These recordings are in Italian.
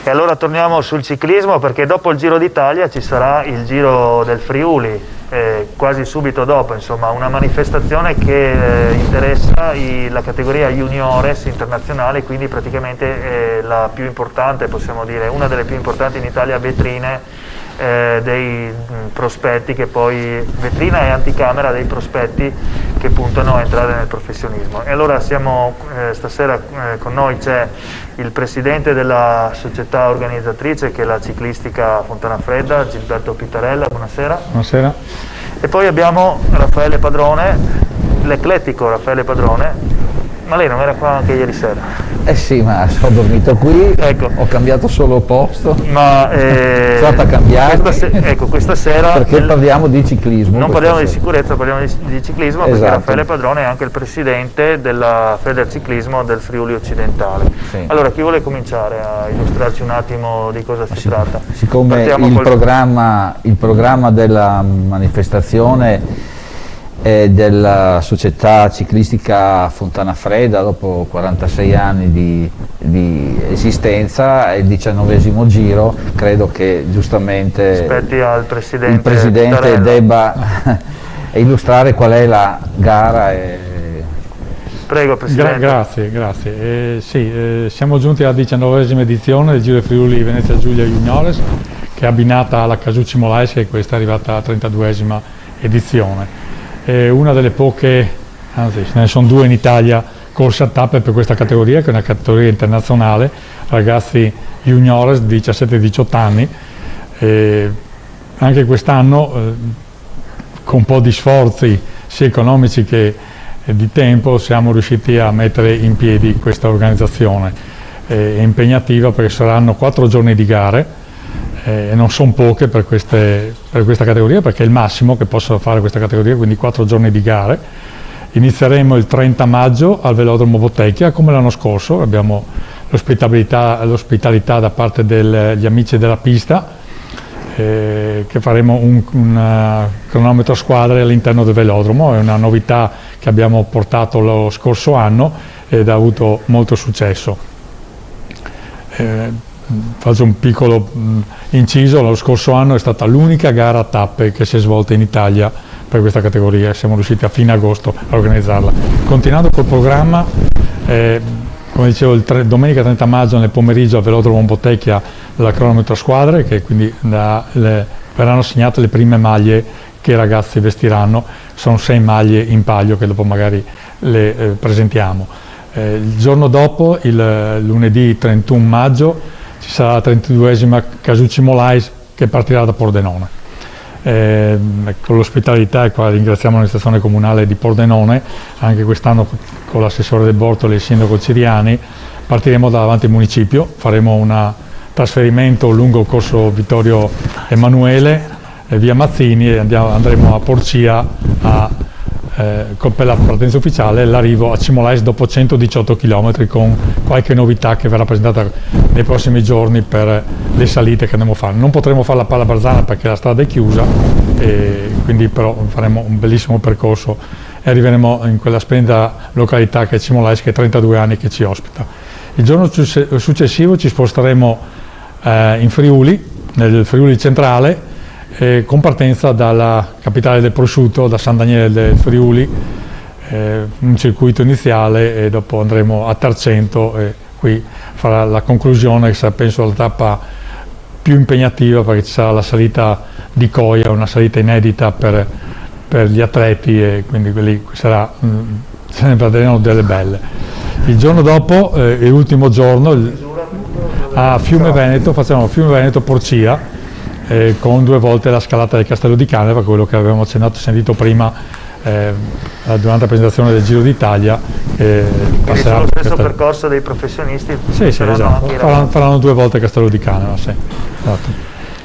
E allora torniamo sul ciclismo, perché dopo il Giro d'Italia ci sarà il Giro del Friuli, quasi subito dopo, insomma, una manifestazione che interessa la categoria juniores internazionale, quindi praticamente la più importante, possiamo dire, una delle più importanti in Italia, vetrine dei prospetti che poi, vetrina e anticamera dei prospetti che puntano a entrare nel professionismo. E allora siamo stasera con noi c'è il presidente della società organizzatrice, che è la Ciclistica Fontana Fredda, Gilberto Pitarella. Buonasera. Buonasera. E poi abbiamo Raffaele Padrone, l'eclettico Raffaele Padrone. Ma lei non era qua anche ieri sera? Eh sì, ma ho dormito qui, ecco. Ho cambiato solo posto, ma sono stato a cambiare. Questa sera perché parliamo di ciclismo. Non parliamo di sicurezza, parliamo di ciclismo, esatto. Perché Raffaele Padrone è anche il presidente della Federciclismo del Friuli Occidentale. Sì. Allora, chi vuole cominciare a illustrarci un attimo di cosa si tratta? Siccome il programma della manifestazione della società ciclistica Fontana Fredda, dopo 46 anni di esistenza, è il 19° giro, credo che giustamente aspetti al il Presidente debba illustrare qual è la gara. Prego Presidente. Grazie. Siamo giunti alla 19ª edizione del Giro Friuli Venezia Giulia Juniores, che è abbinata alla Casucci Molais, e questa è arrivata alla 32ª edizione. È una delle poche, anzi ce ne sono due in Italia, corse a tappe per questa categoria, che è una categoria internazionale, ragazzi juniores di 17-18 anni. Anche quest'anno, con un po' di sforzi sia economici che di tempo, siamo riusciti a mettere in piedi questa organizzazione. È impegnativa perché saranno 4 giorni di gare, e non sono poche per questa categoria, perché è il massimo che possa fare questa categoria, quindi 4 giorni di gare. Inizieremo il 30 maggio al Velodromo Bottecchia, come l'anno scorso. Abbiamo l'ospitalità da parte degli amici della pista, che faremo un cronometro a squadre all'interno del velodromo. È una novità che abbiamo portato lo scorso anno ed ha avuto molto successo. Faccio un piccolo inciso: lo scorso anno è stata l'unica gara a tappe che si è svolta in Italia per questa categoria, e siamo riusciti a fine agosto a organizzarla. Continuando col programma, come dicevo, domenica 30 maggio nel pomeriggio al Velodromo Bottecchia la cronometro a squadre, che quindi verranno assegnate le prime maglie che i ragazzi vestiranno. Sono 6 maglie in palio che dopo magari le presentiamo. Il giorno dopo, il lunedì 31 maggio, ci sarà la 32ª Casucci Molais, che partirà da Pordenone. Con l'ospitalità, e qua ringraziamo l'amministrazione comunale di Pordenone, anche quest'anno con l'assessore del Bortoli e il sindaco Ciriani, partiremo davanti al municipio, faremo un trasferimento lungo il corso Vittorio Emanuele, via Mazzini, e andremo a Porcia per la partenza ufficiale, l'arrivo a Cimolais dopo 118 km, con qualche novità che verrà presentata nei prossimi giorni per le salite che andremo a fare. Non potremo fare la Palla Barzana perché la strada è chiusa, e quindi però faremo un bellissimo percorso e arriveremo in quella splendida località che è Cimolais, che è 32 anni che ci ospita. Il giorno successivo ci sposteremo in Friuli, nel Friuli centrale, con partenza dalla capitale del prosciutto, da San Daniele del Friuli, un circuito iniziale, e dopo andremo a Tarcento, e qui farà la conclusione, che sarà penso la tappa più impegnativa, perché ci sarà la salita di Coia, una salita inedita per gli atleti, e quindi se ne vedranno delle belle. Il giorno dopo, l'ultimo giorno, a Fiume Veneto, facciamo Fiume Veneto Porcia, con 2 volte la scalata del Castello di Caneva, quello che avevamo sentito prima durante la presentazione del Giro d'Italia. Passerà lo stesso percorso dei professionisti? Sì, esatto. Faranno 2 volte Castello di Caneva, sì. Esatto.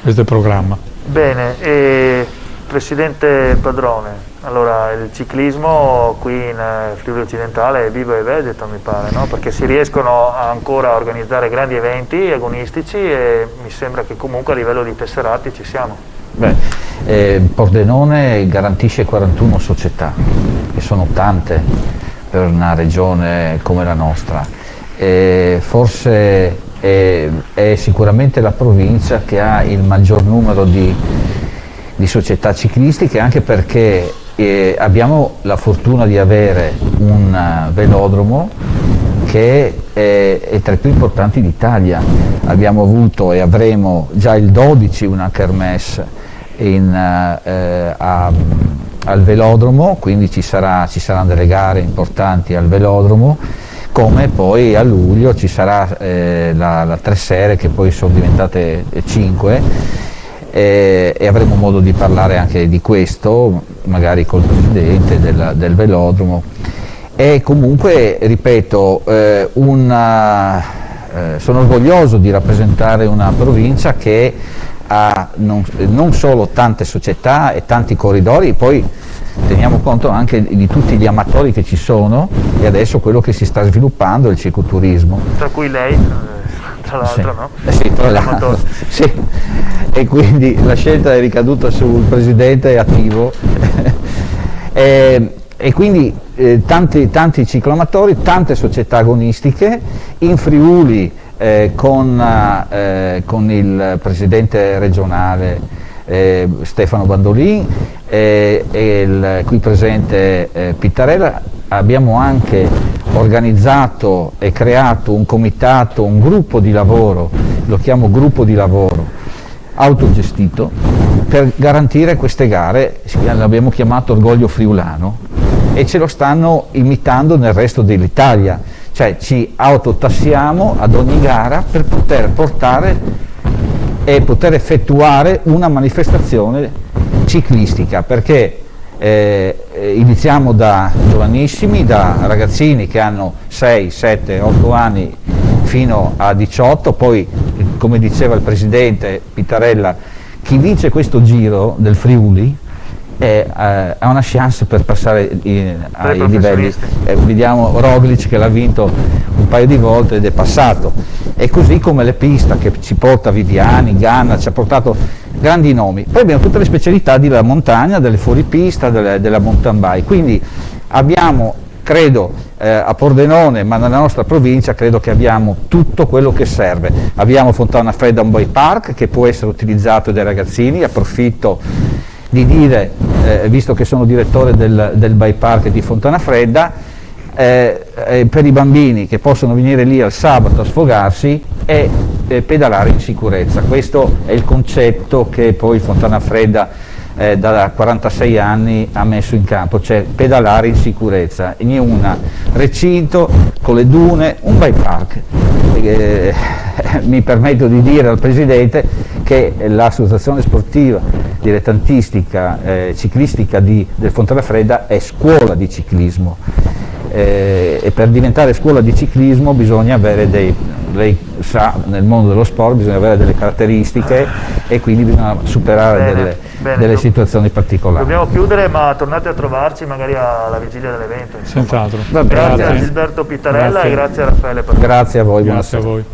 Questo è il programma. Bene, Presidente Padrone, allora il ciclismo qui in Friuli Occidentale è vivo e vegeto, mi pare, no? Perché si riescono ancora a organizzare grandi eventi agonistici, e mi sembra che comunque a livello di tesserati ci siamo. Pordenone garantisce 41 società, che sono tante per una regione come la nostra. Forse è sicuramente la provincia che ha il maggior numero di società ciclistiche, anche perché abbiamo la fortuna di avere un velodromo che è tra i più importanti d'Italia. Abbiamo avuto e avremo già il 12 una kermesse al velodromo, quindi ci saranno delle gare importanti al velodromo, come poi a luglio ci sarà la 3 sere, che poi sono diventate 5, e avremo modo di parlare anche di questo, magari col presidente del velodromo. E comunque, ripeto, sono orgoglioso di rappresentare una provincia che ha non solo tante società e tanti corridori, poi teniamo conto anche di tutti gli amatori che ci sono, e adesso quello che si sta sviluppando è il cicloturismo. Tra cui lei, tra l'altro, no? Sì, tra l'altro. Sì. E quindi la scelta è ricaduta sul presidente attivo. E quindi tanti cicloamatori, tante società agonistiche, in Friuli con il presidente regionale Stefano Bandolin e il qui presente Pittarella. Abbiamo anche organizzato e creato un comitato, un gruppo di lavoro, lo chiamo gruppo di lavoro autogestito, per garantire queste gare. L'abbiamo chiamato Orgoglio Friulano, e ce lo stanno imitando nel resto dell'Italia, cioè ci autotassiamo ad ogni gara per poter portare e poter effettuare una manifestazione ciclistica, perché iniziamo da giovanissimi, da ragazzini che hanno 6, 7, 8 anni fino a 18, poi come diceva il presidente Pittarella, chi vince questo giro del Friuli ha una chance per passare ai livelli. Vediamo Roglic che l'ha vinto un paio di volte ed è passato, e così come le piste che ci porta Viviani, Ganna, ci ha portato grandi nomi. Poi abbiamo tutte le specialità della montagna, delle fuoripista, della mountain bike, quindi abbiamo, credo, a Pordenone, ma nella nostra provincia credo che abbiamo tutto quello che serve. Abbiamo Fontana Fredda, un bike park che può essere utilizzato dai ragazzini. Approfitto di dire, visto che sono direttore del bike park di Fontana Fredda, per i bambini che possono venire lì al sabato a sfogarsi e pedalare in sicurezza. Questo è il concetto che poi Fontana Fredda da 46 anni ha messo in campo, cioè pedalare in sicurezza, in un recinto con le dune, un bike park. Mi permetto di dire al Presidente che l'associazione sportiva dilettantistica ciclistica del Fontana Fredda è scuola di ciclismo, e per diventare scuola di ciclismo bisogna avere lei sa, nel mondo dello sport bisogna avere delle caratteristiche, e quindi bisogna superare delle situazioni particolari. Dobbiamo chiudere, ma tornate a trovarci magari alla vigilia dell'evento. Senz'altro. Grazie a Gilberto Pittarella e grazie a Raffaele Paroni. Grazie a voi, Grazie a voi.